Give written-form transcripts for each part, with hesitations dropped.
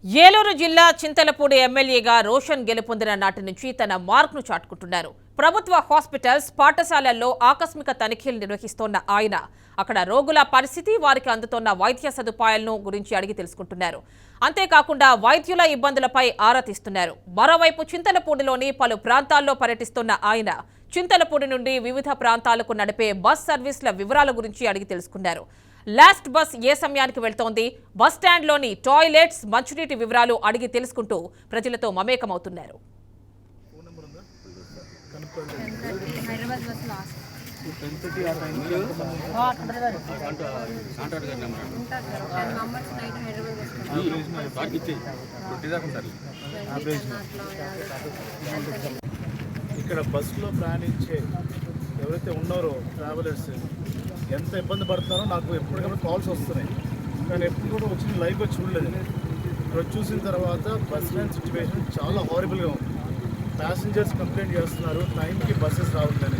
ఏలూరు జిల్లా చింతలపూడి ఎమ్మెల్యేగా రోషన్ గెలుపొందిన నాటి నుంచి తన మార్క్ను చాటుకుంటున్నారు. ప్రభుత్వ హాస్పిటల్స్, పాఠశాలల్లో ఆకస్మిక తనిఖీలు నిర్వహిస్తోన్న ఆయన అక్కడ రోగుల పరిస్థితి, వారికి అందుతోన్న వైద్య సదుపాయాలను గురించి అడిగి తెలుసుకుంటున్నారు. అంతేకాకుండా వైద్యుల ఇబ్బందులపై ఆరా తీస్తున్నారు. మరోవైపు చింతలపూడిలోని పలు ప్రాంతాల్లో పర్యటిస్తున్న ఆయన చింతలపూడి నుండి వివిధ ప్రాంతాలకు నడిపే బస్ సర్వీసుల వివరాల గురించి అడిగి తెలుసుకున్నారు. లాస్ట్ బస్ ఏ సమయానికి వెళ్తోంది, బస్ స్టాండ్లోని టాయిలెట్స్, మంచినీటి వివరాలు అడిగి తెలుసుకుంటూ ప్రజలతో మమేకమవుతున్నారు. ఇక్కడ బస్సులో ప్రయాణించే ఎవరైతే ఉన్నారో ట్రావెలర్స్ ఎంత ఇబ్బంది పడుతున్నారో నాకు ఎప్పటికప్పుడు కాల్స్ వస్తున్నాయి. కానీ ఎప్పుడు కూడా వచ్చి లైవ్గా చూడలేదు. ఇక్కడ చూసిన తర్వాత బస్ స్టాండ్ సిచ్యువేషన్ చాలా హారిబుల్గా ఉంది. ప్యాసింజర్స్ కంప్లైంట్ చేస్తున్నారు, టైంకి బస్సెస్ రావట్లేదు.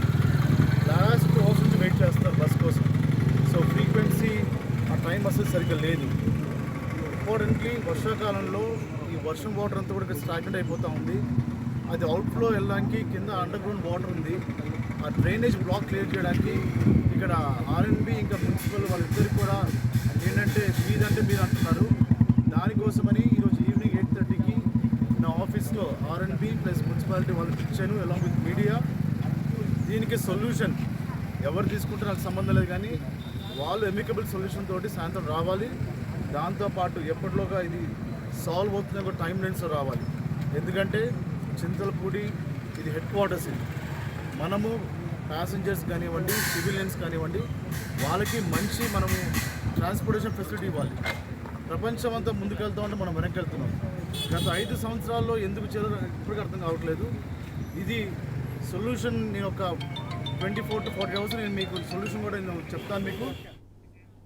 లాస్ట్ అవర్స్ నుంచి వెయిట్ చేస్తున్నారు బస్ కోసం. సో ఫ్రీక్వెన్సీ ఆ టైం అసలు సరిగ్గా లేదు. ఇంపార్టెంట్లీ వర్షాకాలంలో ఈ వర్షం వాటర్ అంతా కూడా స్టాగ్నెంట్ అయిపోతూ ఉంది. అది అవుట్ఫ్లో వెళ్ళడానికి కింద అండర్ గ్రౌండ్ వాటర్ ఉంది. ఆ డ్రైనేజ్ బ్లాక్ క్లియర్ చేయడానికి ఇక్కడ ఆర్ఎన్బి ఇంకా మున్సిపల్ వాళ్ళిద్దరికి కూడా ఏంటంటే మీదంటే మీరు అంటున్నారు. దానికోసమని ఈరోజు ఈవినింగ్ 8:30కి నా ఆఫీస్లో ఆర్ఎన్బి ప్లస్ మున్సిపాలిటీ వాళ్ళకి ఇచ్చాను అలాంగ్ విత్ మీడియా. దీనికి సొల్యూషన్ ఎవరు తీసుకుంటే నాకు సంబంధం లేదు, కానీ వాళ్ళు ఎమికబుల్ సొల్యూషన్ తోటి సాయంత్రం రావాలి. దాంతోపాటు ఎప్పటిలోగా ఇది సాల్వ్ అవుతున్న ఒక టైం లైన్స్లో రావాలి. ఎందుకంటే చింతలపూడి ఇది హెడ్ క్వార్టర్స్. ఇది మనము ప్యాసింజర్స్ కానివ్వండి, సివిలియన్స్ కానివ్వండి, వాళ్ళకి మంచి మనము ట్రాన్స్పోర్టేషన్ ఫెసిలిటీ ఇవ్వాలి. ప్రపంచం అంతా ముందుకెళ్తా ఉంటే మనం వెనక్కి వెళ్తున్నాం. గత 5 సంవత్సరాల్లో ఎందుకు చేయాలో ఇప్పటికీ అర్థం కావట్లేదు. ఇది సొల్యూషన్ నేను ఒక 24 to 40 అవర్స్ నేను మీకు సొల్యూషన్ కూడా నేను చెప్తాను మీకు.